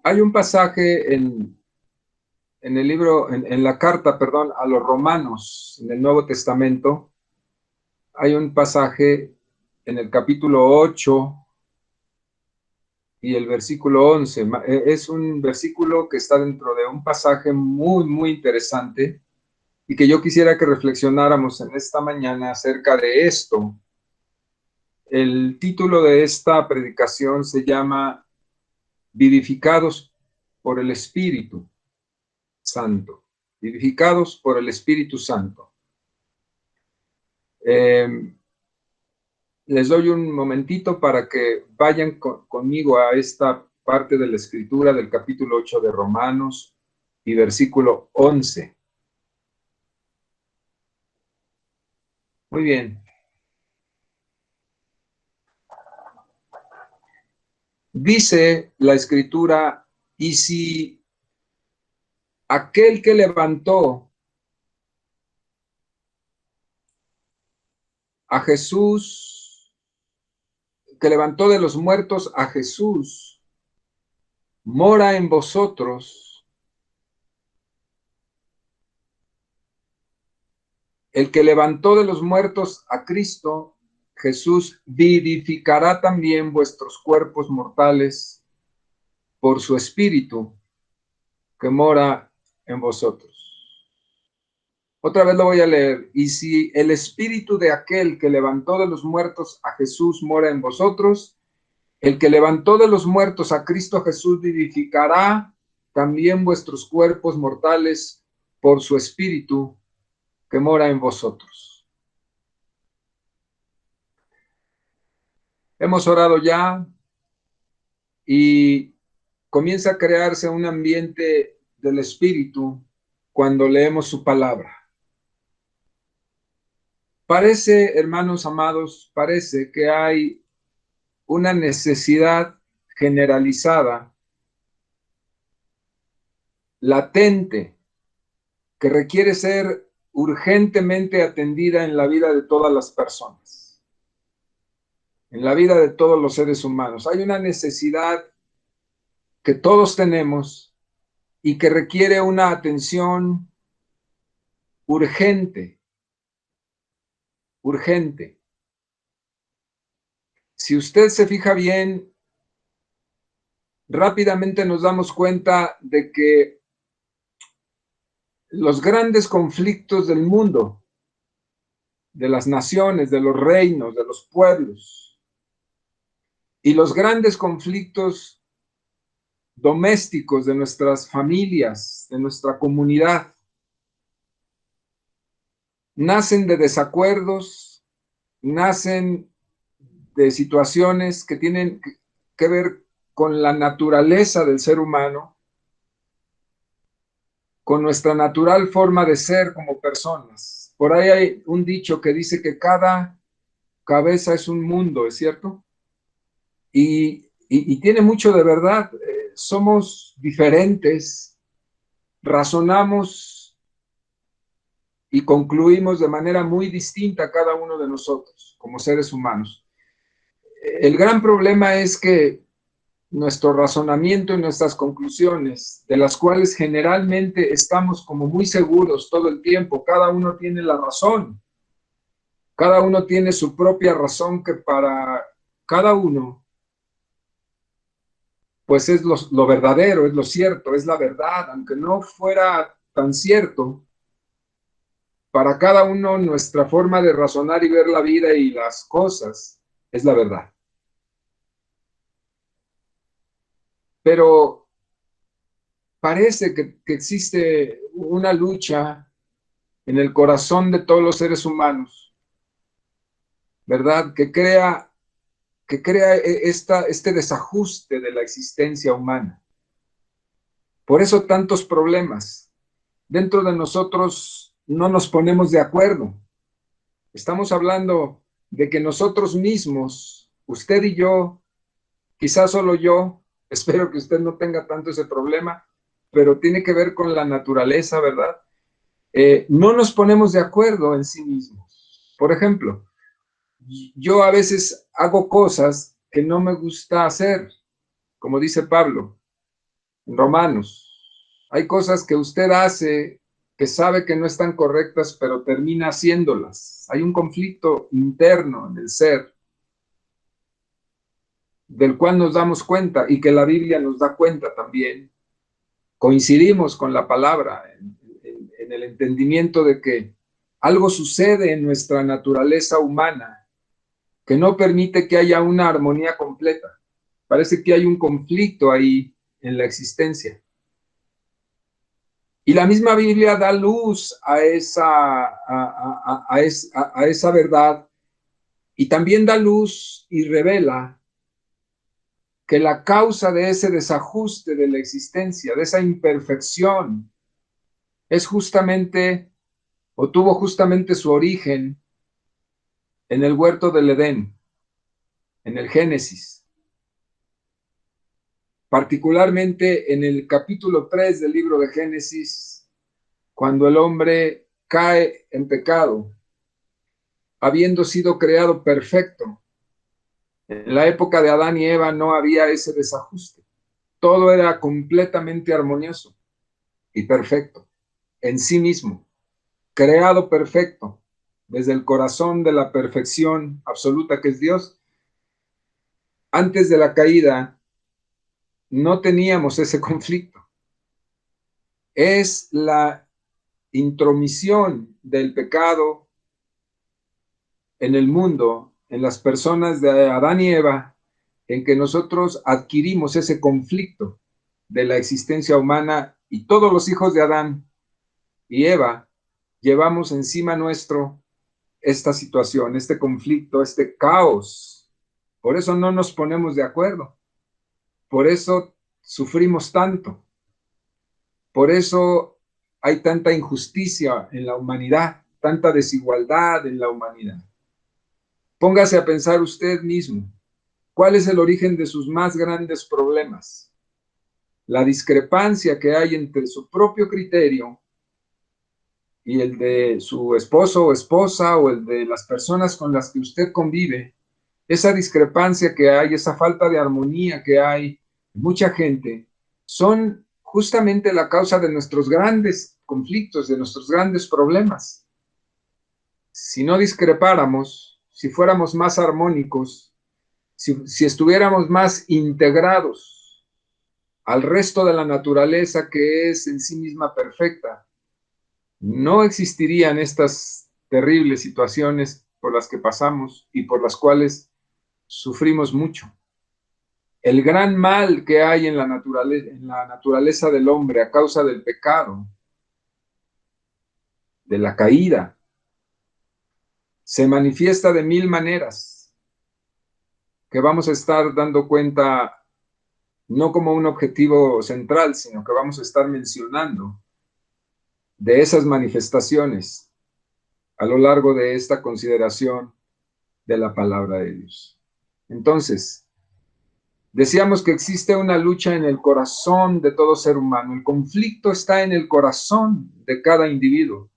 Hay un pasaje en el libro, en la carta, perdón, a los Romanos, en el Nuevo Testamento. Hay un pasaje en el capítulo 8 y el versículo 11. Es un versículo que está dentro de un pasaje muy, muy interesante y que yo quisiera que reflexionáramos en esta mañana acerca de esto. El título de esta predicación se llama Vivificados por el Espíritu Santo. Vivificados por el Espíritu Santo. Les doy un momentito para que vayan conmigo a esta parte de la escritura del capítulo 8 de Romanos y versículo 11. Muy bien. Dice la escritura, y si aquel que levantó a Jesús, que levantó de los muertos a Jesús, mora en vosotros, el que levantó de los muertos a Cristo, Jesús, vivificará también vuestros cuerpos mortales por su Espíritu que mora en vosotros. Otra vez lo voy a leer. Y si el Espíritu de aquel que levantó de los muertos a Jesús mora en vosotros, el que levantó de los muertos a Cristo Jesús vivificará también vuestros cuerpos mortales por su Espíritu que mora en vosotros. Hemos orado ya y comienza a crearse un ambiente del Espíritu cuando leemos su palabra. Parece, hermanos amados, parece que hay una necesidad generalizada, latente, que requiere ser urgentemente atendida en la vida de todas las personas, en la vida de todos los seres humanos. Hay una necesidad que todos tenemos y que requiere una atención urgente, urgente. Si usted se fija bien, rápidamente nos damos cuenta de que los grandes conflictos del mundo, de las naciones, de los reinos, de los pueblos, y los grandes conflictos domésticos de nuestras familias, de nuestra comunidad, nacen de desacuerdos, nacen de situaciones que tienen que ver con la naturaleza del ser humano, con nuestra natural forma de ser como personas. Por ahí hay un dicho que dice que cada cabeza es un mundo, ¿es cierto? Y tiene mucho de verdad. Somos diferentes, razonamos y concluimos de manera muy distinta cada uno de nosotros como seres humanos. El gran problema es que nuestro razonamiento y nuestras conclusiones, de las cuales generalmente estamos como muy seguros todo el tiempo, cada uno tiene la razón, cada uno tiene su propia razón que para cada uno, pues es lo verdadero, es lo cierto, es la verdad, aunque no fuera tan cierto, para cada uno nuestra forma de razonar y ver la vida y las cosas es la verdad. Pero parece que existe una lucha en el corazón de todos los seres humanos, ¿verdad? Que crea este desajuste de la existencia humana. Por eso tantos problemas. Dentro de nosotros no nos ponemos de acuerdo. Estamos hablando de que nosotros mismos, usted y yo, quizás solo yo, espero que usted no tenga tanto ese problema, pero tiene que ver con la naturaleza, ¿verdad? No nos ponemos de acuerdo en sí mismos. Por ejemplo, yo a veces hago cosas que no me gusta hacer, como dice Pablo. en Romanos. Hay cosas que usted hace que sabe que no están correctas, pero termina haciéndolas. Hay un conflicto interno en el ser, del cual nos damos cuenta y que la Biblia nos da cuenta también. Coincidimos con la palabra en el entendimiento de que algo sucede en nuestra naturaleza humana que no permite que haya una armonía completa. Parece que hay un conflicto ahí en la existencia. Y la misma Biblia da luz a esa verdad y también da luz y revela que la causa de ese desajuste de la existencia, de esa imperfección, es justamente o tuvo justamente su origen en el huerto del Edén, en el Génesis, particularmente en el capítulo 3 del libro de Génesis, cuando el hombre cae en pecado, habiendo sido creado perfecto. En la época de Adán y Eva no había ese desajuste. Todo era completamente armonioso y perfecto en sí mismo, creado perfecto desde el corazón de la perfección absoluta que es Dios. Antes de la caída no teníamos ese conflicto. Es la intromisión del pecado en el mundo, en las personas de Adán y Eva, en que nosotros adquirimos ese conflicto de la existencia humana y todos los hijos de Adán y Eva llevamos encima nuestro esta situación, este conflicto, este caos. Por eso no nos ponemos de acuerdo. Por eso sufrimos tanto. Por eso hay tanta injusticia en la humanidad, tanta desigualdad en la humanidad. Póngase a pensar usted mismo, ¿cuál es el origen de sus más grandes problemas? La discrepancia que hay entre su propio criterio y el de su esposo o esposa o el de las personas con las que usted convive, esa discrepancia que hay, esa falta de armonía que hay en mucha gente, son justamente la causa de nuestros grandes conflictos, de nuestros grandes problemas. Si no discrepáramos, si fuéramos más armónicos, si estuviéramos más integrados al resto de la naturaleza que es en sí misma perfecta, no existirían estas terribles situaciones por las que pasamos y por las cuales sufrimos mucho. El gran mal que hay en la naturaleza del hombre a causa del pecado, de la caída, se manifiesta de mil maneras que vamos a estar dando cuenta no como un objetivo central, sino que vamos a estar mencionando de esas manifestaciones a lo largo de esta consideración de la palabra de Dios. Entonces, decíamos que existe una lucha en el corazón de todo ser humano. El conflicto está en el corazón de cada individuo.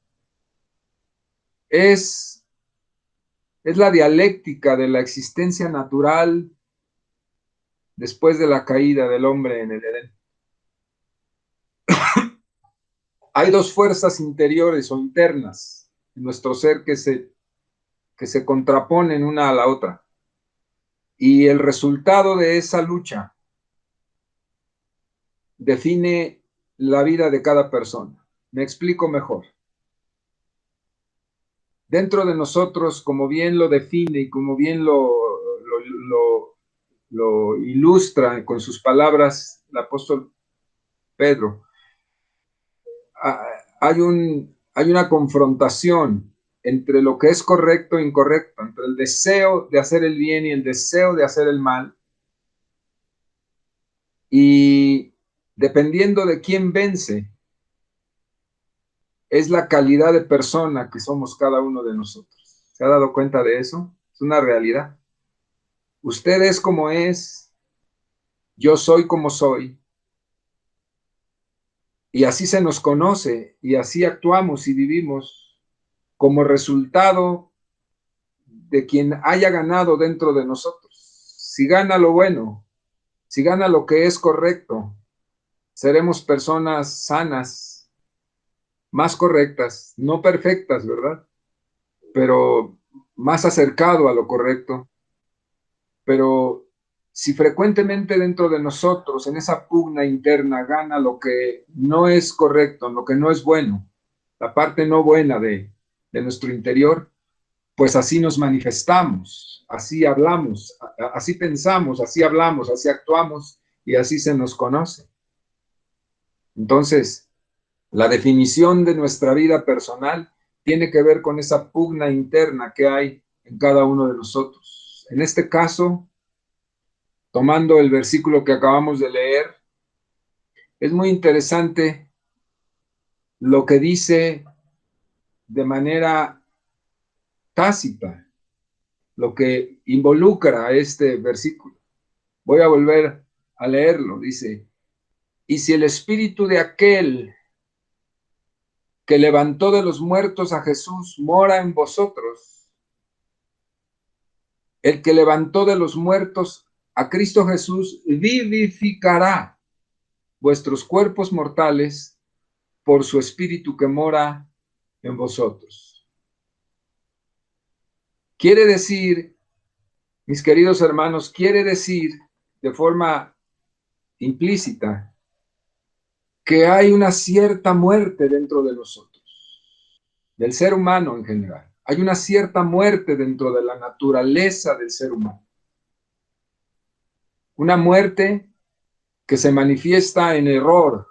Es la dialéctica de la existencia natural después de la caída del hombre en el Edén. Hay dos fuerzas interiores o internas en nuestro ser que se contraponen una a la otra. Y el resultado de esa lucha define la vida de cada persona. Me explico mejor. Dentro de nosotros, como bien lo define y como bien lo ilustra con sus palabras el apóstol Pedro, hay una confrontación entre lo que es correcto e incorrecto, entre el deseo de hacer el bien y el deseo de hacer el mal. Y dependiendo de quién vence, es la calidad de persona que somos cada uno de nosotros. ¿Se ha dado cuenta de eso? Es una realidad. Usted es como es, yo soy como soy, y así se nos conoce, y así actuamos y vivimos como resultado de quien haya ganado dentro de nosotros. Si gana lo bueno, si gana lo que es correcto, seremos personas sanas, más correctas, no perfectas, ¿verdad? Pero más acercado a lo correcto. Pero si frecuentemente dentro de nosotros, en esa pugna interna, gana lo que no es correcto, lo que no es bueno, la parte no buena de nuestro interior, pues así nos manifestamos, así hablamos, así pensamos, así hablamos, así actuamos y así se nos conoce. Entonces, la definición de nuestra vida personal tiene que ver con esa pugna interna que hay en cada uno de nosotros. En este caso, tomando el versículo que acabamos de leer, es muy interesante lo que dice de manera tácita, lo que involucra a este versículo. Voy a volver a leerlo. Dice, y si el espíritu de aquel que levantó de los muertos a Jesús mora en vosotros, el que levantó de los muertos a Cristo Jesús vivificará vuestros cuerpos mortales por su espíritu que mora en vosotros. Quiere decir, mis queridos hermanos, quiere decir de forma implícita que hay una cierta muerte dentro de nosotros, del ser humano en general. Hay una cierta muerte dentro de la naturaleza del ser humano. Una muerte que se manifiesta en error,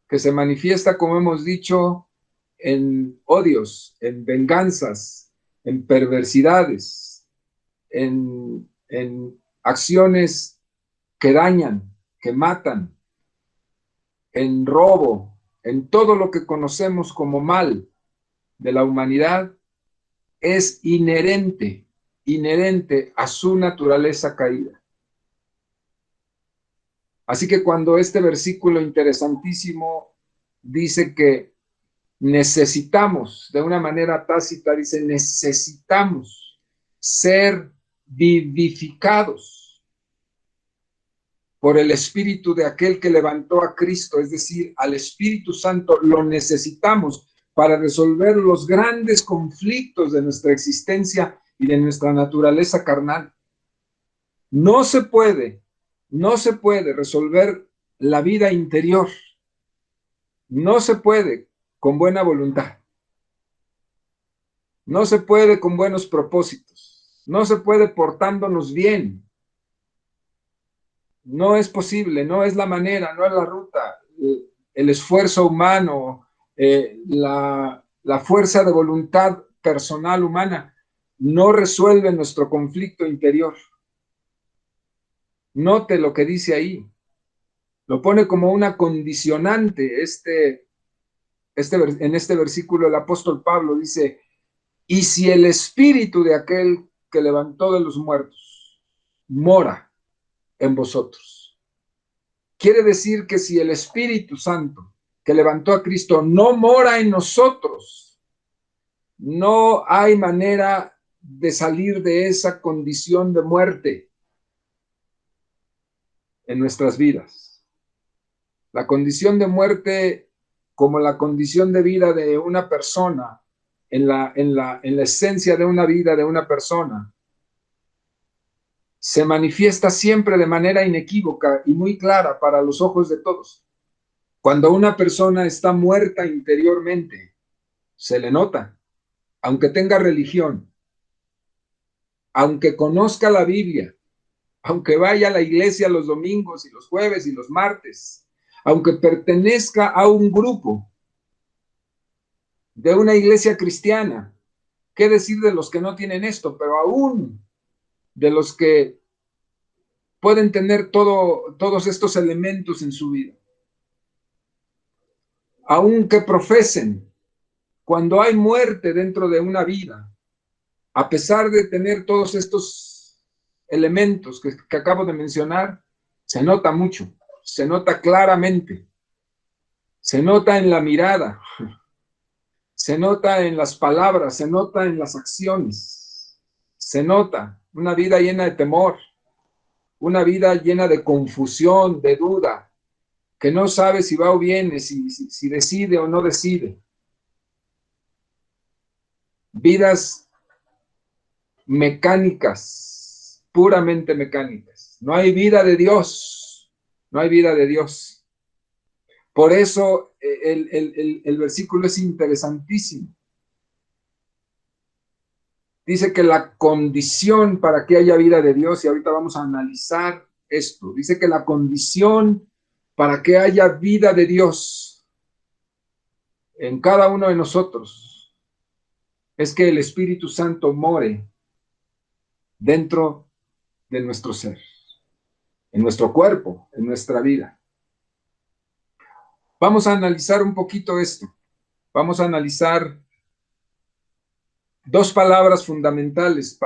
que se manifiesta, como hemos dicho, en odios, en venganzas, en perversidades, en acciones que dañan, que matan, en robo, en todo lo que conocemos como mal de la humanidad, es inherente a su naturaleza caída. Así que cuando este versículo interesantísimo dice que necesitamos, de una manera tácita, dice, necesitamos ser vivificados por el Espíritu de aquel que levantó a Cristo, es decir, al Espíritu Santo, lo necesitamos para resolver los grandes conflictos de nuestra existencia y de nuestra naturaleza carnal. No se puede resolver la vida interior, no se puede con buena voluntad, no se puede con buenos propósitos, no se puede portándonos bien. No es posible, no es la manera, no es la ruta. El esfuerzo humano, la fuerza de voluntad personal humana no resuelve nuestro conflicto interior. Note lo que dice ahí. Lo pone como una condicionante. En este versículo el apóstol Pablo dice, y si el espíritu de aquel que levantó de los muertos mora en vosotros. Quiere decir que si el Espíritu Santo que levantó a Cristo no mora en nosotros, no hay manera de salir de esa condición de muerte en nuestras vidas. La condición de muerte como la condición de vida de una persona, en la esencia de una vida de una persona, se manifiesta siempre de manera inequívoca y muy clara para los ojos de todos. Cuando una persona está muerta interiormente, se le nota, aunque tenga religión, aunque conozca la Biblia, aunque vaya a la iglesia los domingos y los jueves y los martes, aunque pertenezca a un grupo de una iglesia cristiana, qué decir de los que no tienen esto, pero aún de los que pueden tener todos estos elementos en su vida, aunque profesen, cuando hay muerte dentro de una vida, a pesar de tener todos estos elementos que acabo de mencionar, se nota mucho, se nota claramente, se nota en la mirada, se nota en las palabras, se nota en las acciones, se nota una vida llena de temor, una vida llena de confusión, de duda, que no sabe si va o viene, si decide o no decide. Vidas mecánicas, puramente mecánicas. No hay vida de Dios, no hay vida de Dios. Por eso el versículo es interesantísimo. Dice que la condición para que haya vida de Dios, y ahorita vamos a analizar esto, dice que la condición para que haya vida de Dios en cada uno de nosotros es que el Espíritu Santo more dentro de nuestro ser, en nuestro cuerpo, en nuestra vida. Vamos a analizar un poquito esto. Vamos a analizar dos palabras fundamentales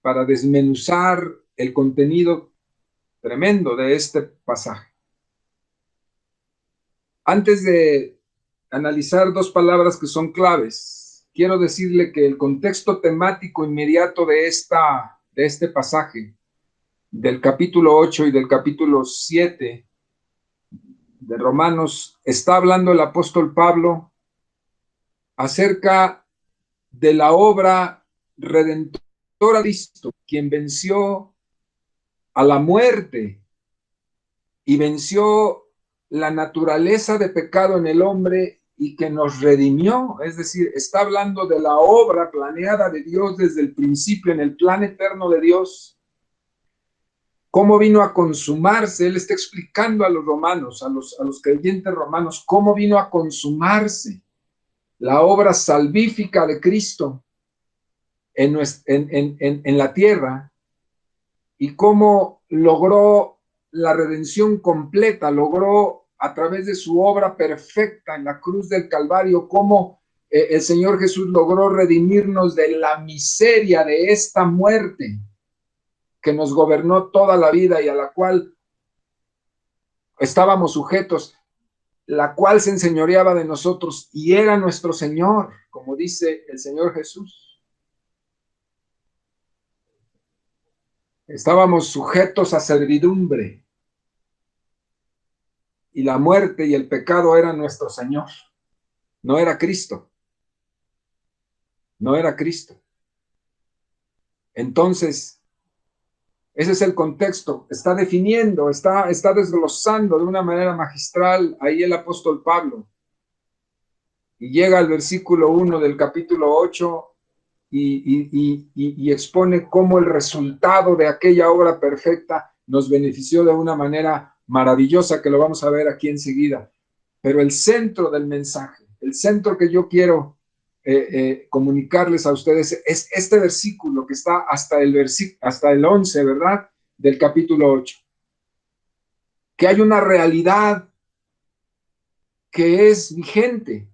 para desmenuzar el contenido tremendo de este pasaje. Antes de analizar dos palabras que son claves, quiero decirle que el contexto temático inmediato de este pasaje, del capítulo 8 y del capítulo 7 de Romanos, está hablando el apóstol Pablo acerca de la obra redentora de Cristo, quien venció a la muerte y venció la naturaleza de pecado en el hombre y que nos redimió. Es decir, está hablando de la obra planeada de Dios desde el principio en el plan eterno de Dios. Cómo vino a consumarse. Él está explicando a los romanos, a los creyentes romanos, cómo vino a consumarse la obra salvífica de Cristo en la tierra y cómo logró la redención completa, logró a través de su obra perfecta en la cruz del Calvario, cómo el Señor Jesús logró redimirnos de la miseria de esta muerte que nos gobernó toda la vida y a la cual estábamos sujetos, la cual se enseñoreaba de nosotros y era nuestro Señor, como dice el Señor Jesús. Estábamos sujetos a servidumbre y la muerte y el pecado eran nuestro Señor. No era Cristo. No era Cristo. Entonces, ese es el contexto. Está definiendo, está desglosando de una manera magistral ahí el apóstol Pablo. Y llega al versículo 1 del capítulo 8 y expone cómo el resultado de aquella obra perfecta nos benefició de una manera maravillosa, que lo vamos a ver aquí enseguida. Pero el centro del mensaje, el centro que yo quiero comunicarles a ustedes es este versículo que está hasta el 11, ¿verdad? Del capítulo 8. Que hay una realidad que es vigente,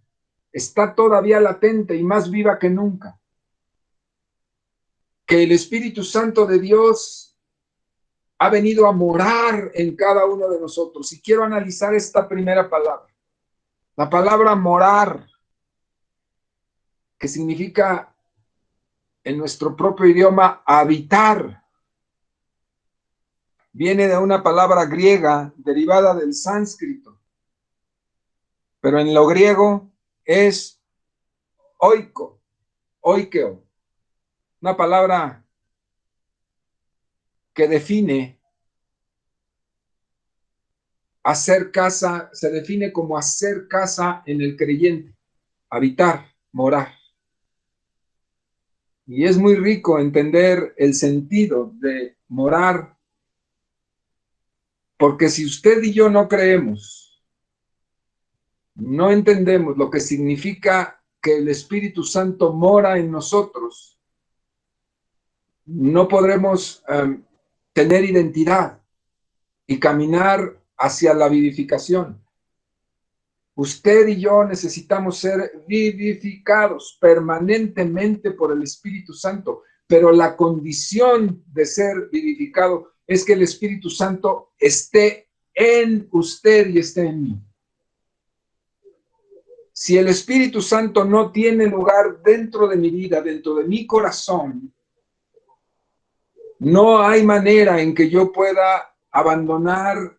está todavía latente y más viva que nunca. Que el Espíritu Santo de Dios ha venido a morar en cada uno de nosotros. Y quiero analizar esta primera palabra. La palabra morar, que significa en nuestro propio idioma habitar, viene de una palabra griega derivada del sánscrito, pero en lo griego es oikeo, una palabra que define hacer casa, se define como hacer casa en el creyente, habitar, morar. Y es muy rico entender el sentido de morar, porque si usted y yo no creemos, no entendemos lo que significa que el Espíritu Santo mora en nosotros, no podremos tener identidad y caminar hacia la vivificación. Usted y yo necesitamos ser vivificados permanentemente por el Espíritu Santo, pero la condición de ser vivificado es que el Espíritu Santo esté en usted y esté en mí. Si el Espíritu Santo no tiene lugar dentro de mi vida, dentro de mi corazón, no hay manera en que yo pueda abandonar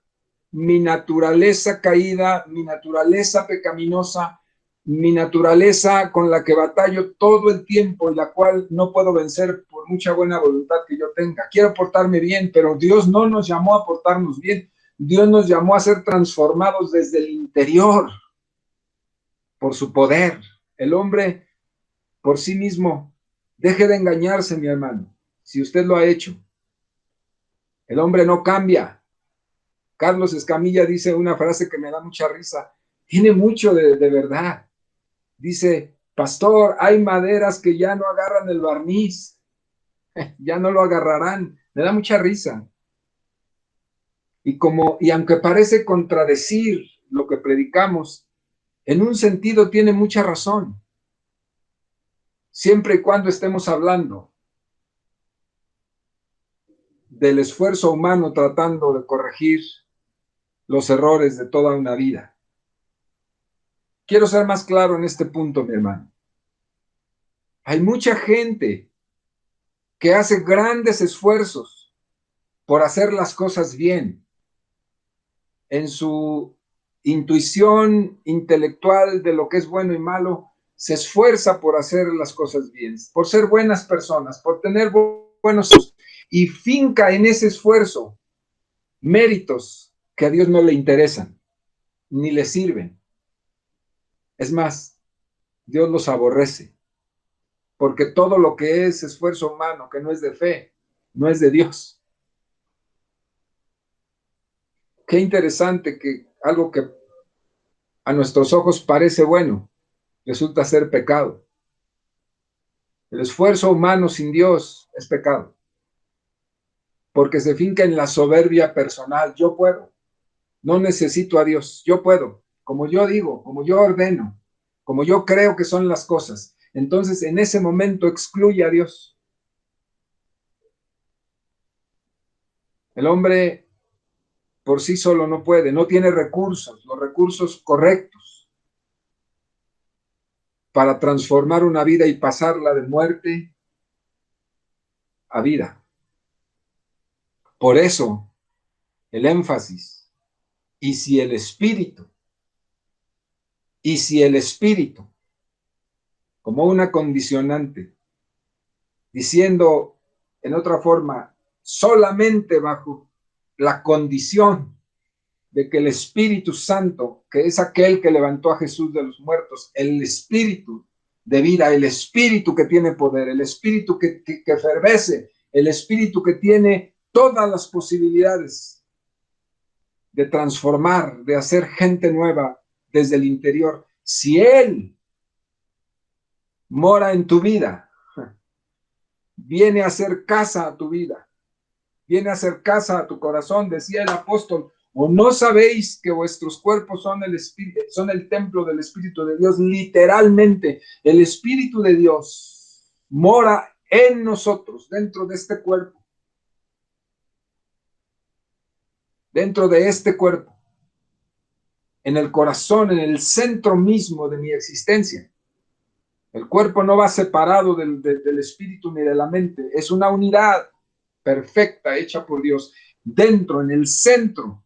mi naturaleza caída, mi naturaleza pecaminosa, mi naturaleza con la que batallo todo el tiempo y la cual no puedo vencer por mucha buena voluntad que yo tenga. Quiero portarme bien, pero Dios no nos llamó a portarnos bien. Dios nos llamó a ser transformados desde el interior por su poder. El hombre por sí mismo, deje de engañarse, mi hermano, si usted lo ha hecho. El hombre no cambia. Carlos Escamilla dice una frase que me da mucha risa. Tiene mucho de verdad. Dice, pastor, hay maderas que ya no agarran el barniz. Ya no lo agarrarán. Me da mucha risa. Y aunque parece contradecir lo que predicamos, en un sentido tiene mucha razón. Siempre y cuando estemos hablando del esfuerzo humano tratando de corregir los errores de toda una vida. Quiero ser más claro en este punto, mi hermano. Hay mucha gente que hace grandes esfuerzos por hacer las cosas bien. En su intuición intelectual de lo que es bueno y malo, se esfuerza por hacer las cosas bien, por ser buenas personas, por tener buenos hijos, y finca en ese esfuerzo méritos que a Dios no le interesan, ni le sirven. Es más, Dios los aborrece, porque todo lo que es esfuerzo humano, que no es de fe, no es de Dios. Qué interesante que algo que a nuestros ojos parece bueno, resulta ser pecado. El esfuerzo humano sin Dios es pecado, porque se finca en la soberbia personal. Yo puedo, no necesito a Dios, yo puedo, como yo digo, como yo ordeno, como yo creo que son las cosas. Entonces, en ese momento excluye a Dios. El hombre por sí solo no puede, no tiene recursos, los recursos correctos para transformar una vida y pasarla de muerte a vida. Por eso, el énfasis, y si el Espíritu, como una condicionante, diciendo en otra forma, solamente bajo la condición de que el Espíritu Santo, que es aquel que levantó a Jesús de los muertos, el Espíritu de vida, el Espíritu que tiene poder, el Espíritu que fervece, el Espíritu que tiene todas las posibilidades de transformar, de hacer gente nueva desde el interior. Si Él mora en tu vida, viene a hacer casa a tu vida, viene a hacer casa a tu corazón, decía el apóstol, ¿o no sabéis que vuestros cuerpos son el espíritu, son el templo del Espíritu de Dios? Literalmente, el Espíritu de Dios mora en nosotros, dentro de este cuerpo, dentro de este cuerpo, en el corazón, en el centro mismo de mi existencia. El cuerpo no va separado del espíritu ni de la mente, es una unidad perfecta hecha por Dios, dentro, en el centro,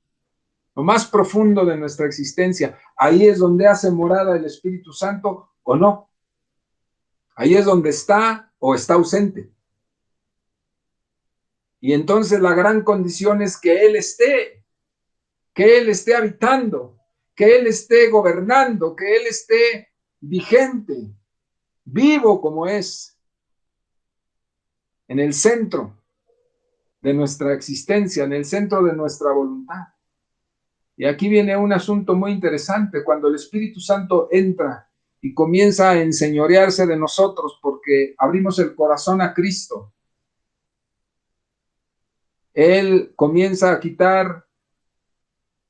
lo más profundo de nuestra existencia. Ahí es donde hace morada el Espíritu Santo o no. Ahí es donde está o está ausente. Y entonces la gran condición es que Él esté habitando, que Él esté gobernando, que Él esté vigente, vivo como es, en el centro de nuestra existencia, en el centro de nuestra voluntad. Y aquí viene un asunto muy interesante, cuando el Espíritu Santo entra y comienza a enseñorearse de nosotros porque abrimos el corazón a Cristo. Él comienza a quitar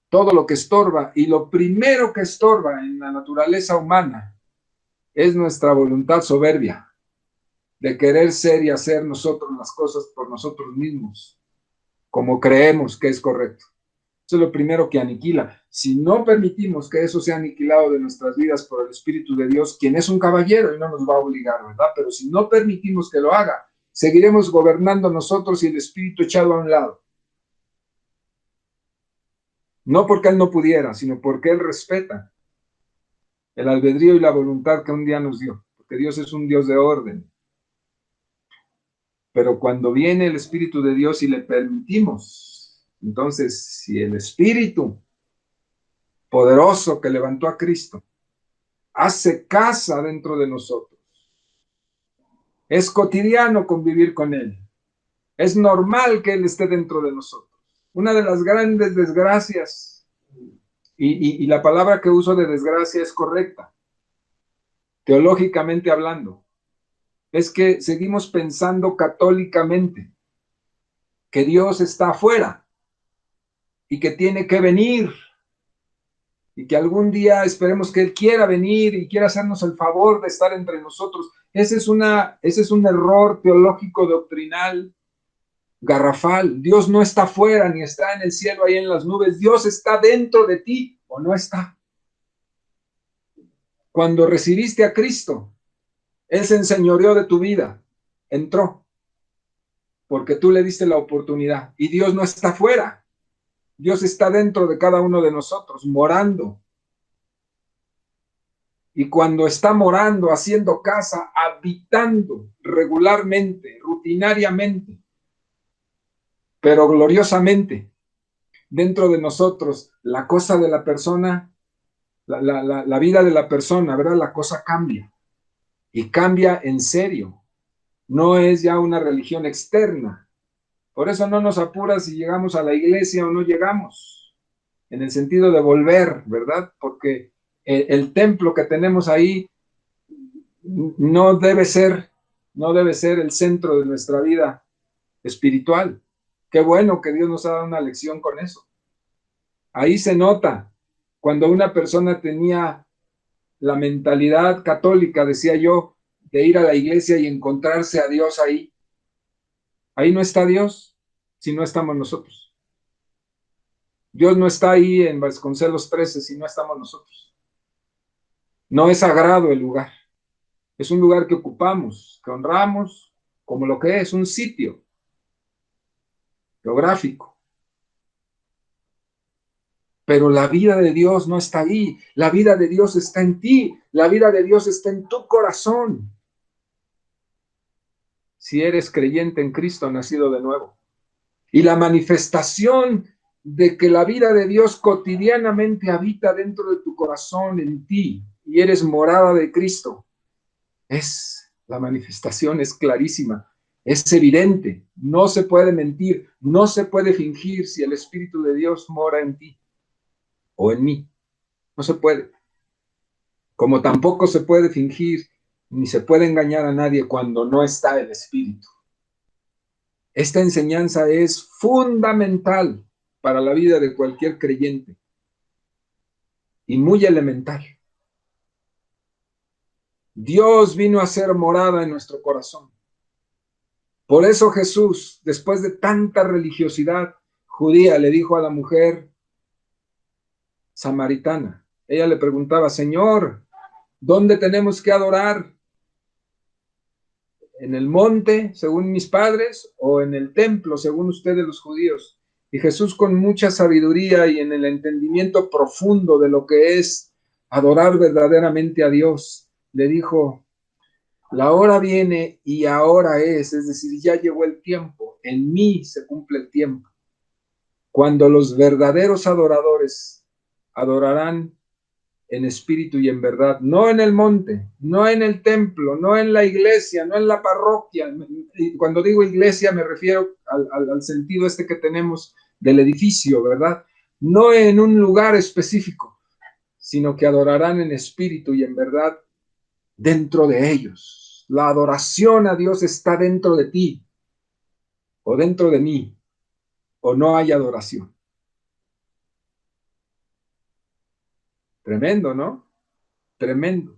todo lo que estorba, y lo primero que estorba en la naturaleza humana es nuestra voluntad soberbia, de querer ser y hacer nosotros las cosas por nosotros mismos, como creemos que es correcto. Eso es lo primero que aniquila. Si no permitimos que eso sea aniquilado de nuestras vidas por el Espíritu de Dios, quien es un caballero y no nos va a obligar, ¿verdad? Pero si no permitimos que lo haga, seguiremos gobernando nosotros y el Espíritu echado a un lado. No porque Él no pudiera, sino porque Él respeta el albedrío y la voluntad que un día nos dio, porque Dios es un Dios de orden. Pero cuando viene el Espíritu de Dios y le permitimos, entonces si el Espíritu poderoso que levantó a Cristo hace casa dentro de nosotros, es cotidiano convivir con Él, es normal que Él esté dentro de nosotros. Una de las grandes desgracias, y la palabra que uso de desgracia es correcta, teológicamente hablando, es que seguimos pensando católicamente que Dios está afuera y que tiene que venir y que algún día esperemos que Él quiera venir y quiera hacernos el favor de estar entre nosotros. Ese es un error teológico doctrinal garrafal. Dios no está afuera ni está en el cielo ahí en las nubes. Dios está dentro de ti o no está. Cuando recibiste a Cristo, Él se enseñoreó de tu vida, entró, porque tú le diste la oportunidad. Y Dios no está afuera. Dios está dentro de cada uno de nosotros, morando. Y cuando está morando, haciendo casa, habitando regularmente, rutinariamente, pero gloriosamente, dentro de nosotros, la cosa de la persona, la vida de la persona, ¿verdad? La cosa cambia. Y cambia en serio. No es ya una religión externa. Por eso no nos apura si llegamos a la iglesia o no llegamos, en el sentido de volver, ¿verdad? Porque el templo que tenemos ahí no debe ser el centro de nuestra vida espiritual. Qué bueno que Dios nos ha dado una lección con eso. Ahí se nota cuando una persona tenía la mentalidad católica, decía yo, de ir a la iglesia y encontrarse a Dios ahí. Ahí no está Dios si no estamos nosotros. Dios no está ahí en Vasconcelos 13 si no estamos nosotros. No es sagrado el lugar. Es un lugar que ocupamos, que honramos, como lo que es un sitio geográfico. Pero la vida de Dios no está ahí. La vida de Dios está en ti. La vida de Dios está en tu corazón. Si eres creyente en Cristo, nacido de nuevo. Y la manifestación de que la vida de Dios cotidianamente habita dentro de tu corazón, en ti, y eres morada de Cristo, la manifestación es clarísima, es evidente, no se puede mentir, no se puede fingir si el Espíritu de Dios mora en ti o en mí, no se puede. Como tampoco se puede fingir ni se puede engañar a nadie cuando no está el Espíritu. Esta enseñanza es fundamental para la vida de cualquier creyente y muy elemental. Dios vino a ser morada en nuestro corazón. Por eso Jesús, después de tanta religiosidad judía, le dijo a la mujer samaritana, ella le preguntaba, Señor, ¿dónde tenemos que adorar? ¿En el monte, según mis padres, o en el templo, según ustedes los judíos? Y Jesús, con mucha sabiduría y en el entendimiento profundo de lo que es adorar verdaderamente a Dios, le dijo, la hora viene y ahora es decir, ya llegó el tiempo, en mí se cumple el tiempo, cuando los verdaderos adoradores adorarán en espíritu y en verdad, no en el monte, no en el templo, no en la iglesia, no en la parroquia. Y cuando digo iglesia me refiero al sentido este que tenemos del edificio, ¿verdad? No en un lugar específico, sino que adorarán en espíritu y en verdad dentro de ellos. La adoración a Dios está dentro de ti o dentro de mí, o no hay adoración. Tremendo, ¿no? Tremendo.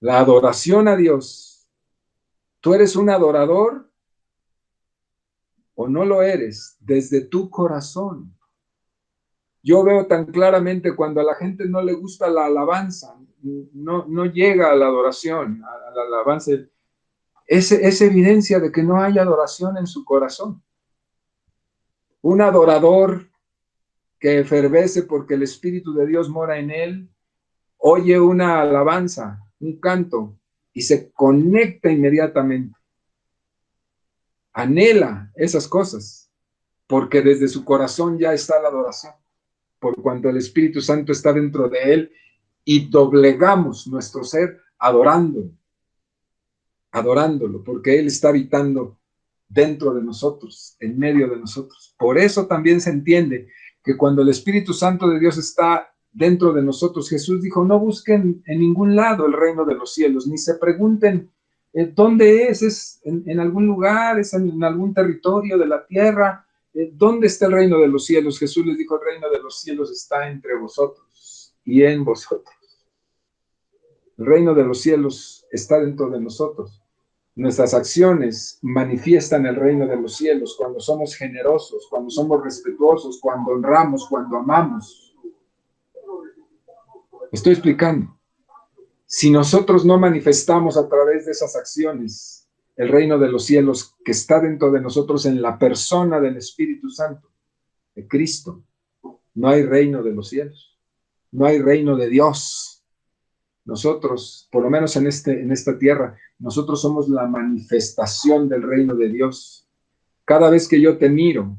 La adoración a Dios. ¿Tú eres un adorador o no lo eres desde tu corazón? Yo veo tan claramente cuando a la gente no le gusta la alabanza, no llega a la adoración, a la alabanza. Es evidencia de que no hay adoración en su corazón. Un adorador que efervece porque el Espíritu de Dios mora en él, oye una alabanza, un canto, y se conecta inmediatamente. Anhela esas cosas, porque desde su corazón ya está la adoración, por cuanto el Espíritu Santo está dentro de él, y doblegamos nuestro ser adorándolo, porque él está habitando dentro de nosotros, en medio de nosotros. Por eso también se entiende que cuando el Espíritu Santo de Dios está dentro de nosotros, Jesús dijo, no busquen en ningún lado el reino de los cielos, ni se pregunten dónde es en algún lugar, es en algún territorio de la tierra, ¿dónde está el reino de los cielos? Jesús les dijo, el reino de los cielos está entre vosotros y en vosotros. El reino de los cielos está dentro de nosotros. Nuestras acciones manifiestan el reino de los cielos cuando somos generosos, cuando somos respetuosos, cuando honramos, cuando amamos. Estoy explicando. Si nosotros no manifestamos a través de esas acciones el reino de los cielos que está dentro de nosotros en la persona del Espíritu Santo, de Cristo, no hay reino de los cielos, no hay reino de Dios. Nosotros, por lo menos en esta tierra, nosotros somos la manifestación del reino de Dios. Cada vez que yo te miro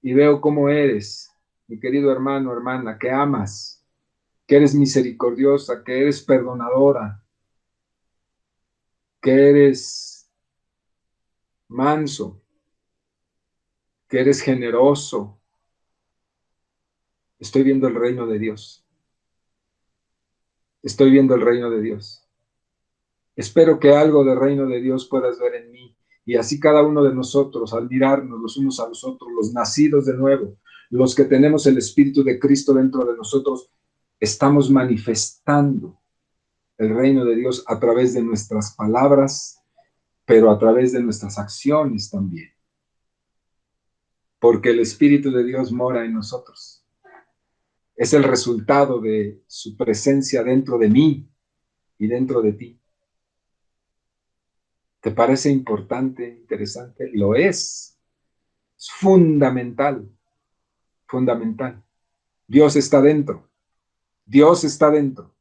y veo cómo eres, mi querido hermano, hermana, que amas, que eres misericordiosa, que eres perdonadora, que eres manso, que eres generoso, estoy viendo el reino de Dios. Estoy viendo el reino de Dios. Espero que algo del reino de Dios puedas ver en mí. Y así cada uno de nosotros, al mirarnos los unos a los otros, los nacidos de nuevo, los que tenemos el Espíritu de Cristo dentro de nosotros, estamos manifestando el reino de Dios a través de nuestras palabras, pero a través de nuestras acciones también. Porque el Espíritu de Dios mora en nosotros. Es el resultado de su presencia dentro de mí y dentro de ti. ¿Te parece importante, interesante? Lo es. Es fundamental, fundamental. Dios está dentro. Dios está dentro.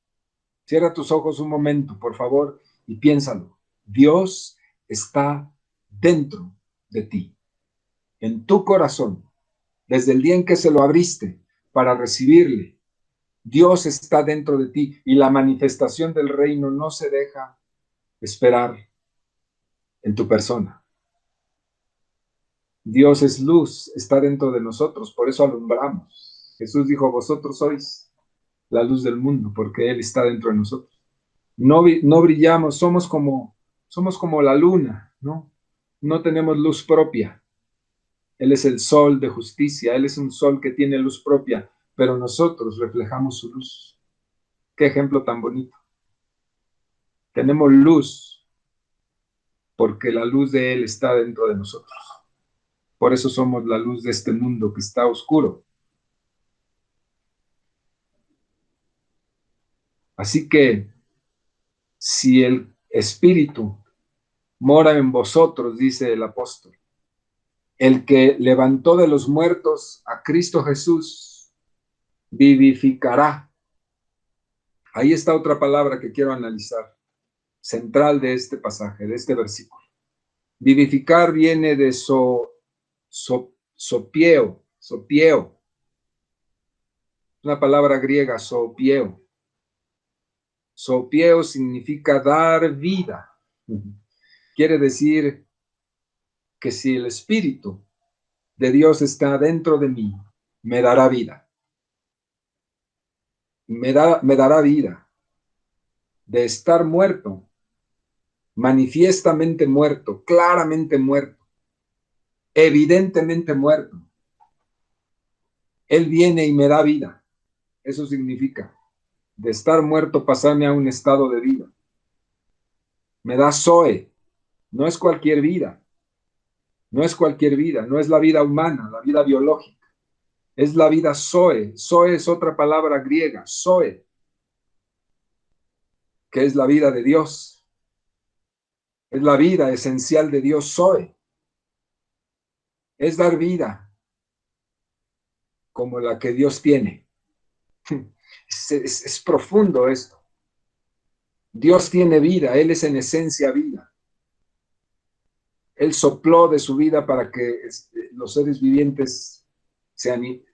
Cierra tus ojos un momento, por favor, y piénsalo. Dios está dentro de ti, en tu corazón, desde el día en que se lo abriste para recibirle. Dios está dentro de ti y la manifestación del reino no se deja esperar en tu persona. Dios es luz, está dentro de nosotros, por eso alumbramos. Jesús dijo, vosotros sois la luz del mundo, porque Él está dentro de nosotros. No brillamos, somos como la luna, ¿no? No tenemos luz propia. Él es el sol de justicia, Él es un sol que tiene luz propia, pero nosotros reflejamos su luz. Qué ejemplo tan bonito. Tenemos luz porque la luz de Él está dentro de nosotros. Por eso somos la luz de este mundo que está oscuro. Así que si el Espíritu mora en vosotros, dice el apóstol, el que levantó de los muertos a Cristo Jesús, vivificará. Ahí está otra palabra que quiero analizar, central de este pasaje, de este versículo. Vivificar viene de sopieo, una palabra griega, sopieo. Sopieo significa dar vida. Quiere decir que si el Espíritu de Dios está dentro de mí, me dará vida. Me dará vida. De estar muerto, manifiestamente muerto, claramente muerto, evidentemente muerto. Él viene y me da vida. Eso significa, de estar muerto, pasarme a un estado de vida. Me da Zoe. No es cualquier vida. No es cualquier vida. No es la vida humana, la vida biológica. Es la vida Zoe. Zoe es otra palabra griega, Zoe, que es la vida de Dios. Es la vida esencial de Dios, Zoe. Es dar vida como la que Dios tiene. Es profundo esto. Dios tiene vida, Él es en esencia vida. Él sopló de su vida para que los seres vivientes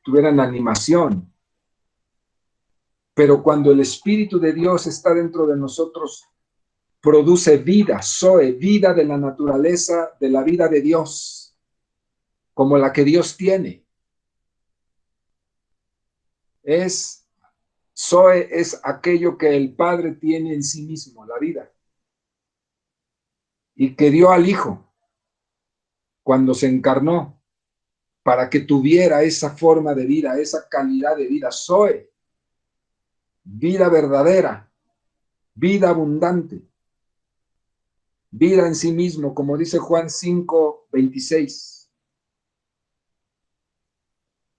tuvieran animación. Pero cuando el Espíritu de Dios está dentro de nosotros, produce vida, Zoe, vida de la naturaleza, de la vida de Dios, como la que Dios tiene. Zoe es aquello que el Padre tiene en sí mismo, la vida, y que dio al Hijo cuando se encarnó, para que tuviera esa forma de vida, esa calidad de vida, Zoe, vida verdadera, vida abundante, vida en sí mismo, como dice Juan 5:26.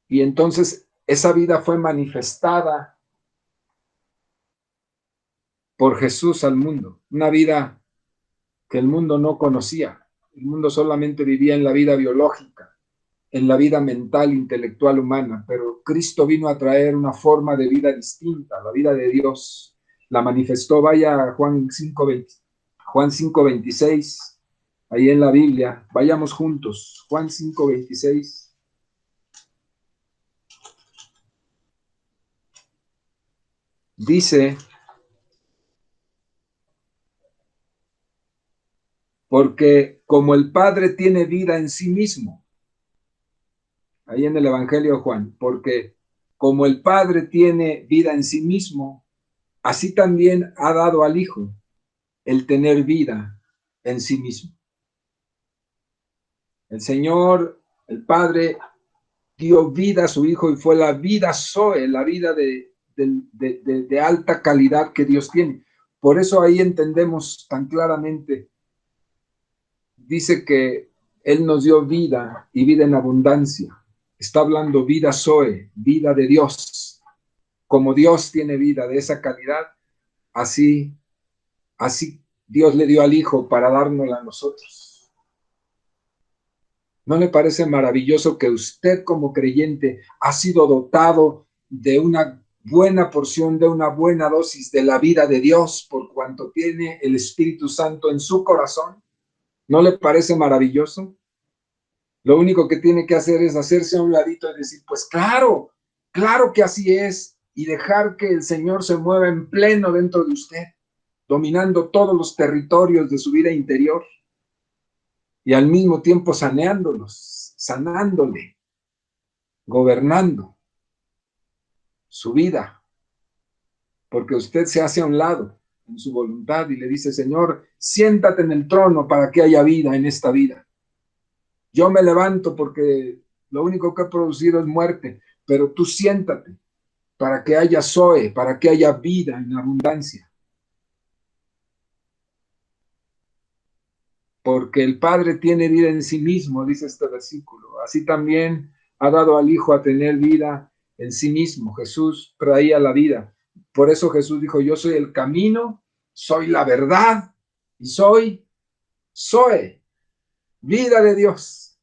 Y entonces esa vida fue manifestada por Jesús al mundo, una vida que el mundo no conocía. El mundo solamente vivía en la vida biológica, en la vida mental, intelectual, humana, pero Cristo vino a traer una forma de vida distinta, la vida de Dios. La manifestó, vaya Juan 5:26, ahí en la Biblia, vayamos juntos, Juan 5:26. Dice, porque como el Padre tiene vida en sí mismo, ahí en el Evangelio de Juan, porque como el Padre tiene vida en sí mismo, así también ha dado al Hijo el tener vida en sí mismo. El Señor, el Padre, dio vida a su Hijo y fue la vida Zoe, la vida de alta calidad que Dios tiene. Por eso ahí entendemos tan claramente, dice que Él nos dio vida y vida en abundancia. Está hablando vida Zoe, vida de Dios. Como Dios tiene vida de esa calidad, así Dios le dio al Hijo para dárnosla a nosotros. ¿No le parece maravilloso que usted como creyente ha sido dotado de una buena porción, de una buena dosis de la vida de Dios por cuanto tiene el Espíritu Santo en su corazón? ¿No le parece maravilloso? Lo único que tiene que hacer es hacerse a un ladito y decir, pues claro, claro que así es, y dejar que el Señor se mueva en pleno dentro de usted, dominando todos los territorios de su vida interior y al mismo tiempo saneándolos, sanándole, gobernando su vida, porque usted se hace a un lado en su voluntad y le dice, Señor, siéntate en el trono para que haya vida en esta vida. Yo me levanto porque lo único que he producido es muerte, pero tú siéntate para que haya Zoe, para que haya vida en abundancia. Porque el Padre tiene vida en sí mismo, dice este versículo. Así también ha dado al Hijo a tener vida en sí mismo. Jesús traía la vida. Por eso Jesús dijo, yo soy el camino, soy la verdad y soy Zoe, vida de Dios.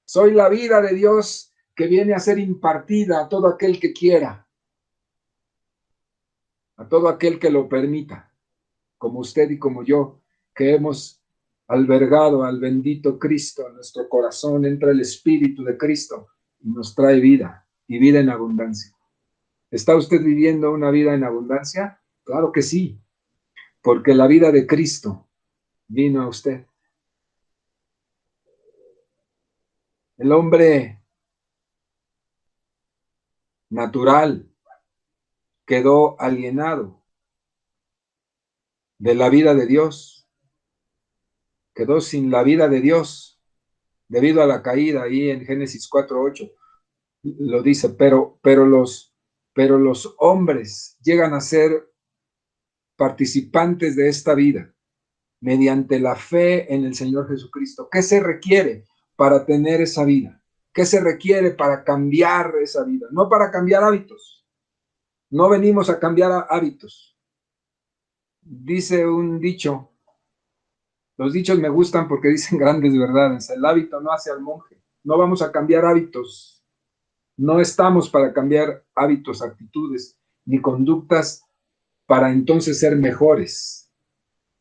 Soy la vida de Dios que viene a ser impartida a todo aquel que quiera, a todo aquel que lo permita, como usted y como yo, que hemos albergado al bendito Cristo en nuestro corazón, entra el Espíritu de Cristo y nos trae vida y vida en abundancia. ¿Está usted viviendo una vida en abundancia? Claro que sí, porque la vida de Cristo vino a usted. El hombre natural quedó alienado de la vida de Dios, quedó sin la vida de Dios debido a la caída ahí en Génesis 4:8. Lo dice, pero los hombres llegan a ser participantes de esta vida mediante la fe en el Señor Jesucristo. ¿Qué se requiere para tener esa vida? ¿Qué se requiere para cambiar esa vida? No para cambiar hábitos. No venimos a cambiar hábitos. Dice un dicho, los dichos me gustan porque dicen grandes verdades. El hábito no hace al monje. No vamos a cambiar hábitos. No estamos para cambiar hábitos, actitudes, ni conductas para entonces ser mejores.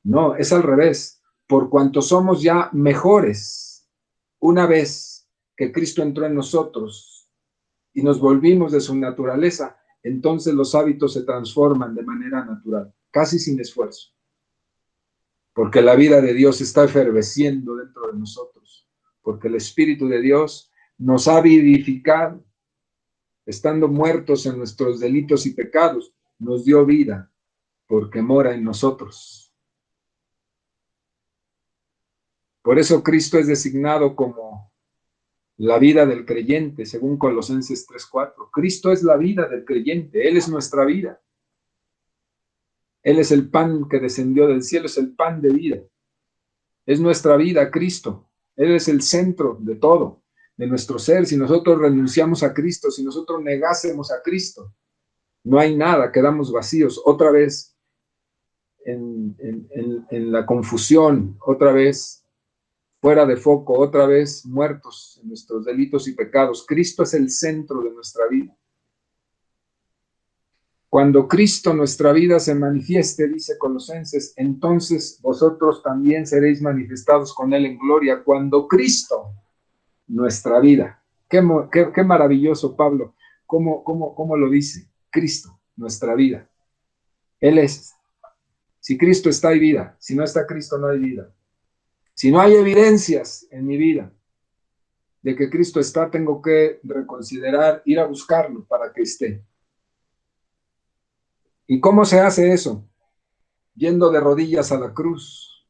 No, es al revés. Por cuanto somos ya mejores, una vez que Cristo entró en nosotros y nos volvimos de su naturaleza, entonces los hábitos se transforman de manera natural, casi sin esfuerzo. Porque la vida de Dios está efervesciendo dentro de nosotros. Porque el Espíritu de Dios nos ha vivificado, estando muertos en nuestros delitos y pecados, nos dio vida, porque mora en nosotros. Por eso Cristo es designado como la vida del creyente, según Colosenses 3:4. Cristo es la vida del creyente, Él es nuestra vida. Él es el pan que descendió del cielo, es el pan de vida. Es nuestra vida, Cristo. Él es el centro de todo, de nuestro ser. Si nosotros renunciamos a Cristo, si nosotros negásemos a Cristo, no hay nada, quedamos vacíos. Otra vez en la confusión, otra vez fuera de foco, otra vez muertos en nuestros delitos y pecados. Cristo es el centro de nuestra vida. Cuando Cristo nuestra vida se manifieste, dice Colosenses, entonces vosotros también seréis manifestados con Él en gloria. Cuando Cristo nuestra vida. Qué maravilloso, Pablo. ¿Cómo lo dice? Cristo, nuestra vida. Él es. Si Cristo está, hay vida. Si no está Cristo, no hay vida. Si no hay evidencias en mi vida de que Cristo está, tengo que reconsiderar, ir a buscarlo para que esté. ¿Y cómo se hace eso? Yendo de rodillas a la cruz,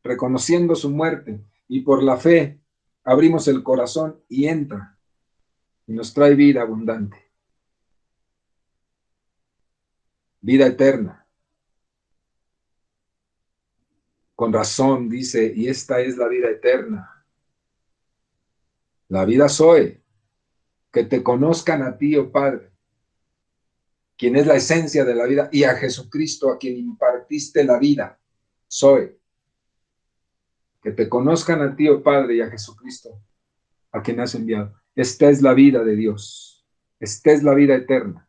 reconociendo su muerte, y por la fe abrimos el corazón y entra y nos trae vida abundante, vida eterna. Con razón dice, y esta es la vida eterna, la vida Zoe, que te conozcan a ti, oh Padre, quien es la esencia de la vida, y a Jesucristo, a quien impartiste la vida, Zoe. Que te conozcan a ti, oh Padre, y a Jesucristo, a quien has enviado. Esta es la vida de Dios. Esta es la vida eterna.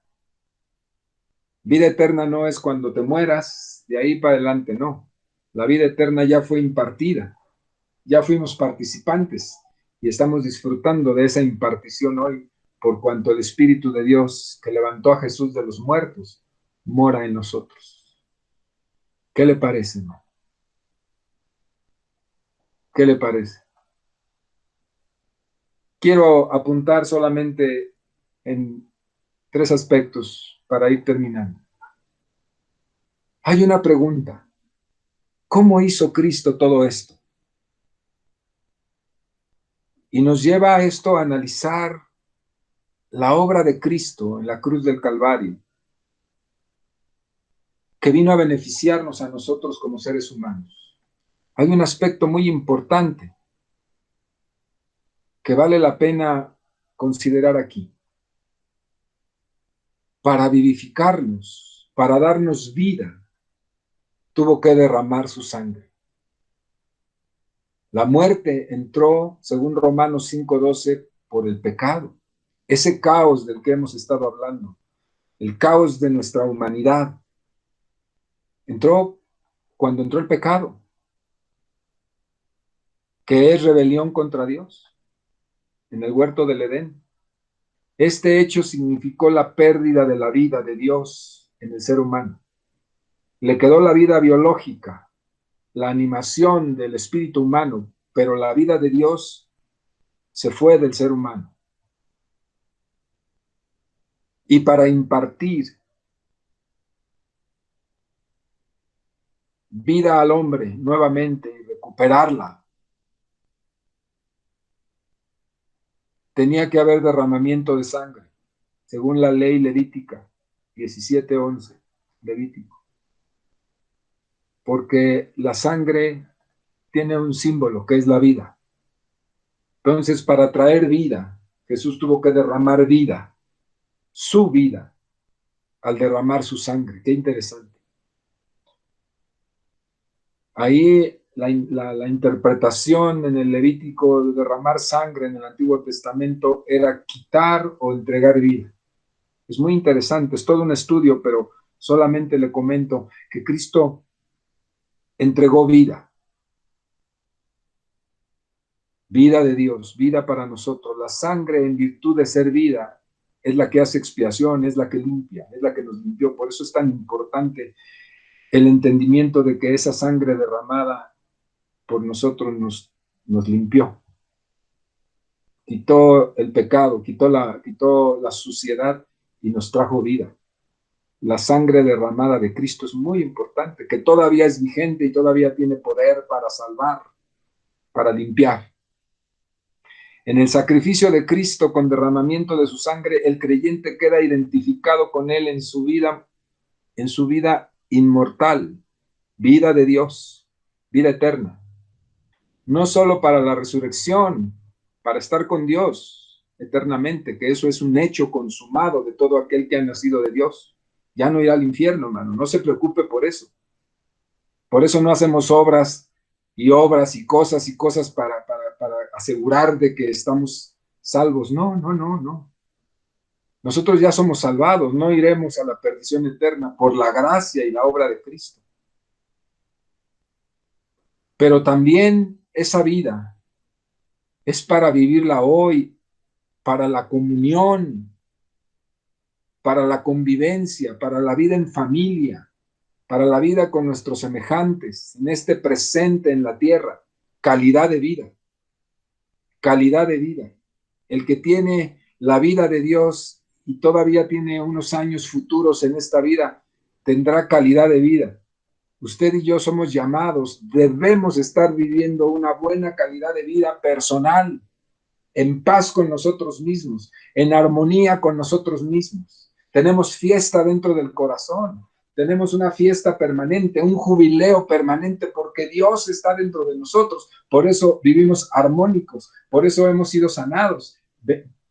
Vida eterna no es cuando te mueras, de ahí para adelante, no. La vida eterna ya fue impartida. Ya fuimos participantes y estamos disfrutando de esa impartición hoy, por cuanto el Espíritu de Dios que levantó a Jesús de los muertos mora en nosotros. ¿Qué le parece, no? ¿Qué le parece? Quiero apuntar solamente en 3 aspectos para ir terminando. Hay una pregunta. ¿Cómo hizo Cristo todo esto? Y nos lleva a esto a analizar la obra de Cristo en la cruz del Calvario, que vino a beneficiarnos a nosotros como seres humanos. Hay un aspecto muy importante que vale la pena considerar aquí. Para vivificarnos, para darnos vida, tuvo que derramar su sangre. La muerte entró, según Romanos 5:12, por el pecado. Ese caos del que hemos estado hablando, el caos de nuestra humanidad, entró cuando entró el pecado, que es rebelión contra Dios, en el huerto del Edén. Este hecho significó la pérdida de la vida de Dios en el ser humano. Le quedó la vida biológica, la animación del espíritu humano, pero la vida de Dios se fue del ser humano. Y para impartir vida al hombre nuevamente y recuperarla, tenía que haber derramamiento de sangre, según la ley levítica 17:11, Levítico. Porque la sangre tiene un símbolo que es la vida. Entonces, para traer vida, Jesús tuvo que derramar vida, su vida, al derramar su sangre. Qué interesante. Ahí la interpretación en el Levítico de derramar sangre en el Antiguo Testamento era quitar o entregar vida. Es muy interesante, es todo un estudio, pero solamente le comento que Cristo entregó vida, vida de Dios, vida para nosotros. La sangre, en virtud de ser vida, es la que hace expiación, es la que limpia, es la que nos limpió. Por eso es tan importante el entendimiento de que esa sangre derramada por nosotros nos limpió, quitó el pecado, quitó la suciedad y nos trajo vida. La sangre derramada de Cristo es muy importante, que todavía es vigente y todavía tiene poder para salvar, para limpiar. En el sacrificio de Cristo con derramamiento de su sangre, el creyente queda identificado con él en su vida inmortal, vida de Dios, vida eterna. No solo para la resurrección, para estar con Dios eternamente, que eso es un hecho consumado de todo aquel que ha nacido de Dios. Ya no irá al infierno, hermano, no se preocupe por eso. Por eso no hacemos obras y cosas para asegurar de que estamos salvos. No, no, no, no. Nosotros ya somos salvados, no iremos a la perdición eterna por la gracia y la obra de Cristo. Pero también esa vida es para vivirla hoy, para la comunión, para la convivencia, para la vida en familia, para la vida con nuestros semejantes, en este presente en la tierra, calidad de vida, calidad de vida. El que tiene la vida de Dios y todavía tiene unos años futuros en esta vida, tendrá calidad de vida. Usted y yo somos llamados, debemos estar viviendo una buena calidad de vida personal, en paz con nosotros mismos, en armonía con nosotros mismos. Tenemos fiesta dentro del corazón, tenemos una fiesta permanente, un jubileo permanente, porque Dios está dentro de nosotros. Por eso vivimos armónicos, por eso hemos sido sanados.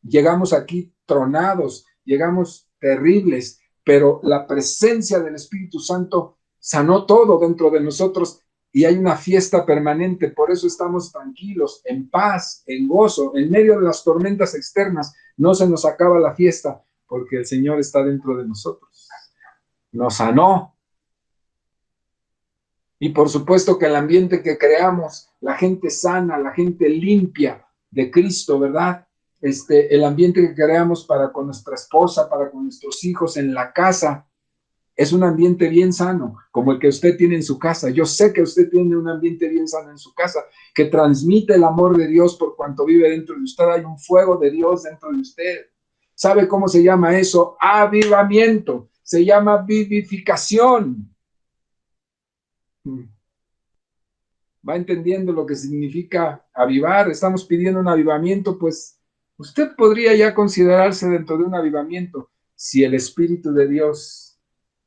Llegamos aquí tronados, llegamos terribles, pero la presencia del Espíritu Santo sanó todo dentro de nosotros y hay una fiesta permanente, por eso estamos tranquilos, en paz, en gozo, en medio de las tormentas externas, no se nos acaba la fiesta, porque el Señor está dentro de nosotros. Nos sanó. Y por supuesto que el ambiente que creamos, la gente sana, la gente limpia de Cristo, ¿verdad? El ambiente que creamos para con nuestra esposa, para con nuestros hijos en la casa, es un ambiente bien sano, como el que usted tiene en su casa. Yo sé que usted tiene un ambiente bien sano en su casa, que transmite el amor de Dios por cuanto vive dentro de usted. Hay un fuego de Dios dentro de usted. ¿Sabe cómo se llama eso? Avivamiento. Se llama vivificación. ¿Va entendiendo lo que significa avivar? Estamos pidiendo un avivamiento, pues usted podría ya considerarse dentro de un avivamiento si el Espíritu de Dios,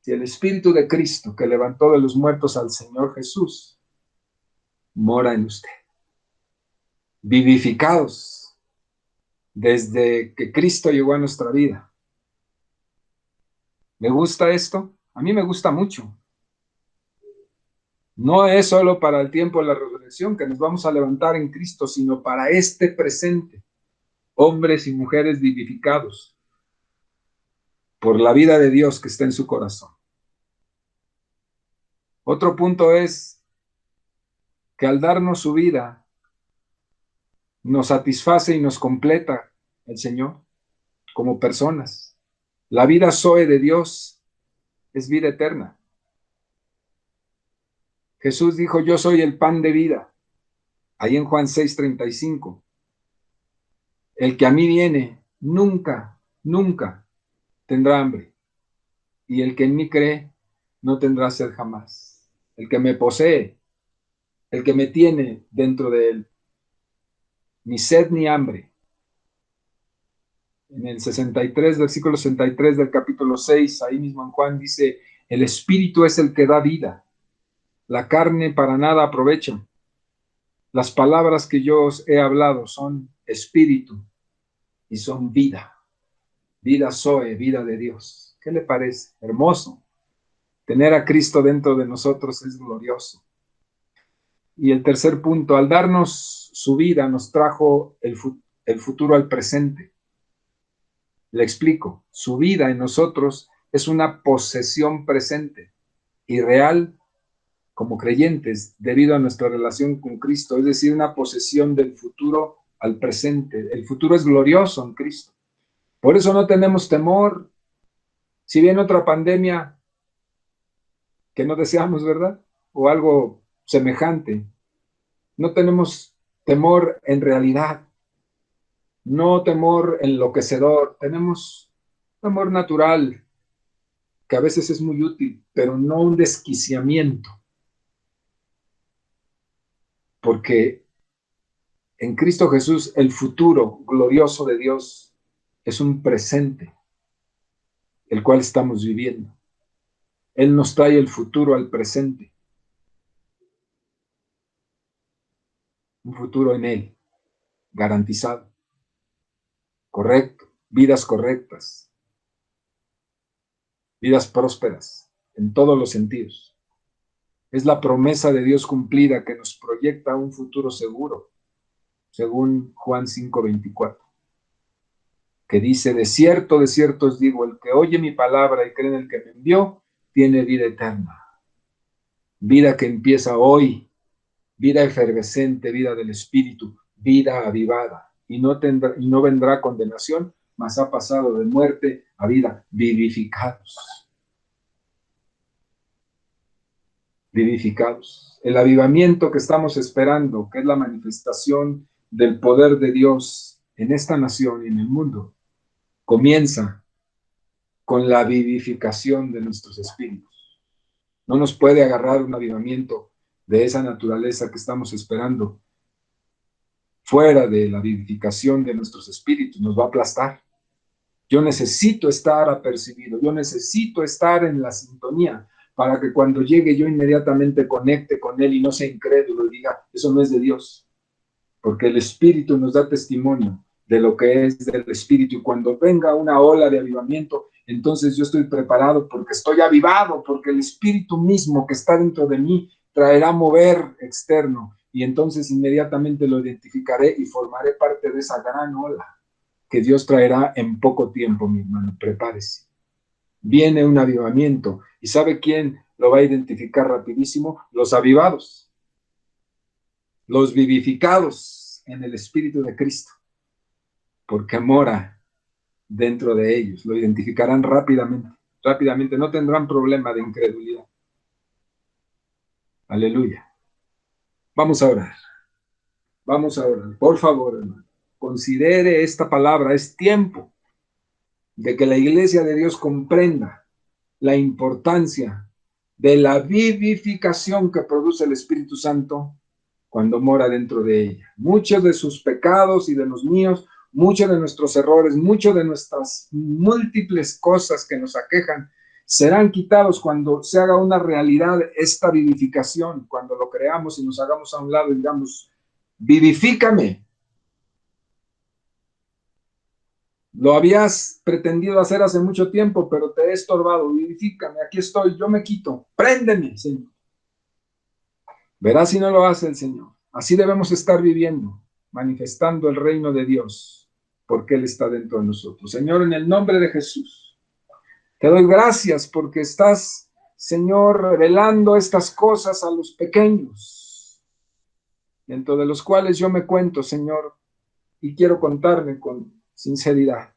si el Espíritu de Cristo que levantó de los muertos al Señor Jesús mora en usted. Vivificados desde que Cristo llegó a nuestra vida. ¿Me gusta esto? A mí me gusta mucho. No es solo para el tiempo de la resurrección que nos vamos a levantar en Cristo, sino para este presente. Hombres y mujeres vivificados por la vida de Dios que está en su corazón. Otro punto es que al darnos su vida, nos satisface y nos completa el Señor como personas. La vida Zoe de Dios es vida eterna. Jesús dijo, yo soy el pan de vida, ahí en Juan 6:35. El que a mí viene, nunca, nunca tendrá hambre. Y el que en mí cree, no tendrá sed jamás. El que me posee, el que me tiene dentro de él, ni sed ni hambre. En el 63, versículo 63 del capítulo 6, ahí mismo en Juan dice, el espíritu es el que da vida, la carne para nada aprovecha. Las palabras que yo os he hablado son espíritu y son vida, vida Zoe, vida de Dios. ¿Qué le parece? Hermoso. Tener a Cristo dentro de nosotros es glorioso. Y el tercer punto, al darnos su vida, nos trajo el futuro al presente. Le explico, su vida en nosotros es una posesión presente y real como creyentes debido a nuestra relación con Cristo, es decir, una posesión del futuro al presente. El futuro es glorioso en Cristo. Por eso no tenemos temor. Si viene otra pandemia que no deseamos, ¿verdad? O algo semejante, no tenemos temor en realidad, no temor enloquecedor, tenemos temor natural, que a veces es muy útil, pero no un desquiciamiento, porque en Cristo Jesús el futuro glorioso de Dios es un presente, el cual estamos viviendo. Él nos trae el futuro al presente, un futuro en Él, garantizado, correcto, vidas correctas, vidas prósperas, en todos los sentidos. Es la promesa de Dios cumplida que nos proyecta un futuro seguro, según Juan 5:24, que dice, de cierto os digo, el que oye mi palabra y cree en el que me envió, tiene vida eterna. Vida que empieza hoy, vida efervescente, vida del Espíritu, vida avivada, y no vendrá condenación, mas ha pasado de muerte a vida, vivificados. Vivificados. El avivamiento que estamos esperando, que es la manifestación del poder de Dios en esta nación y en el mundo, comienza con la vivificación de nuestros espíritus. No nos puede agarrar un avivamiento de esa naturaleza que estamos esperando fuera de la vivificación de nuestros espíritus, nos va a aplastar. Yo necesito estar apercibido, yo necesito estar en la sintonía para que cuando llegue yo inmediatamente conecte con Él y no sea incrédulo y diga, eso no es de Dios, porque el Espíritu nos da testimonio de lo que es del Espíritu, y cuando venga una ola de avivamiento, entonces yo estoy preparado porque estoy avivado, porque el Espíritu mismo que está dentro de mí traerá mover externo, y entonces inmediatamente lo identificaré y formaré parte de esa gran ola que Dios traerá en poco tiempo, mi hermano, prepárese. Viene un avivamiento, y ¿sabe quién lo va a identificar rapidísimo? Los avivados, los vivificados en el Espíritu de Cristo, porque mora dentro de ellos, lo identificarán rápidamente, no tendrán problema de incredulidad. Aleluya. Vamos a orar, por favor, hermano. Considere esta palabra, es tiempo de que la iglesia de Dios comprenda la importancia de la vivificación que produce el Espíritu Santo cuando mora dentro de ella. Muchos de sus pecados y de los míos, muchos de nuestros errores, muchas de nuestras múltiples cosas que nos aquejan, serán quitados cuando se haga una realidad esta vivificación, cuando lo creamos y nos hagamos a un lado y digamos, vivifícame. Lo habías pretendido hacer hace mucho tiempo, pero te he estorbado. Vivifícame, aquí estoy, yo me quito. Préndeme, Señor. Verás si no lo hace el Señor. Así debemos estar viviendo, manifestando el reino de Dios, porque Él está dentro de nosotros. Señor, en el nombre de Jesús, te doy gracias porque estás, Señor, revelando estas cosas a los pequeños, dentro de los cuales yo me cuento, Señor, y quiero contarme con sinceridad.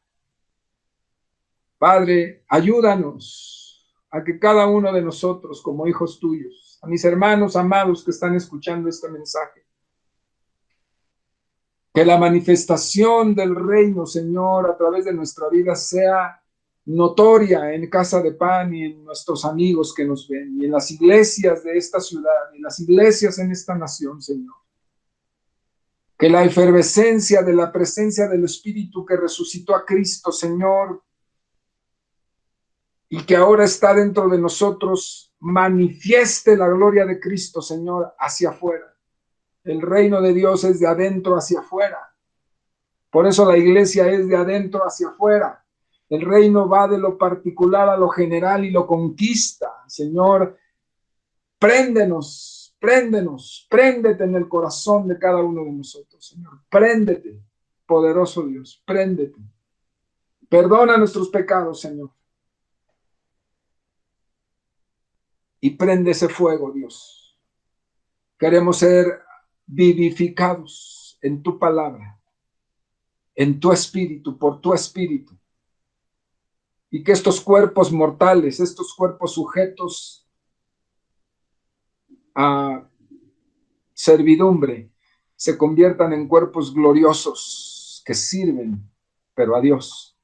Padre, ayúdanos a que cada uno de nosotros, como hijos tuyos, a mis hermanos amados que están escuchando este mensaje, que la manifestación del reino, Señor, a través de nuestra vida sea notoria en Casa de Pan y en nuestros amigos que nos ven, y en las iglesias de esta ciudad, y en las iglesias en esta nación, Señor. Que la efervescencia de la presencia del Espíritu que resucitó a Cristo, Señor, y que ahora está dentro de nosotros, manifieste la gloria de Cristo, Señor, hacia afuera. El reino de Dios es de adentro hacia afuera. Por eso la iglesia es de adentro hacia afuera. El reino va de lo particular a lo general y lo conquista. Señor, préndenos Préndenos, préndete en el corazón de cada uno de nosotros, Señor. Préndete, poderoso Dios, préndete. Perdona nuestros pecados, Señor. Y prende ese fuego, Dios. Queremos ser vivificados en tu palabra, en tu espíritu, por tu espíritu. Y que estos cuerpos mortales, estos cuerpos sujetos a servidumbre, se conviertan en cuerpos gloriosos que sirven, pero a Dios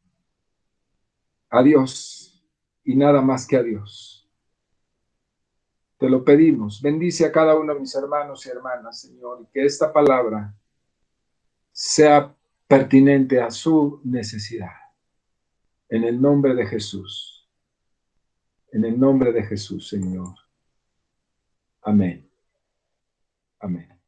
y nada más que a Dios. Te lo pedimos. Bendice a cada uno de mis hermanos y hermanas, Señor, y que esta palabra sea pertinente a su necesidad. En el nombre de Jesús. En el nombre de Jesús, Señor. Amén. Amén.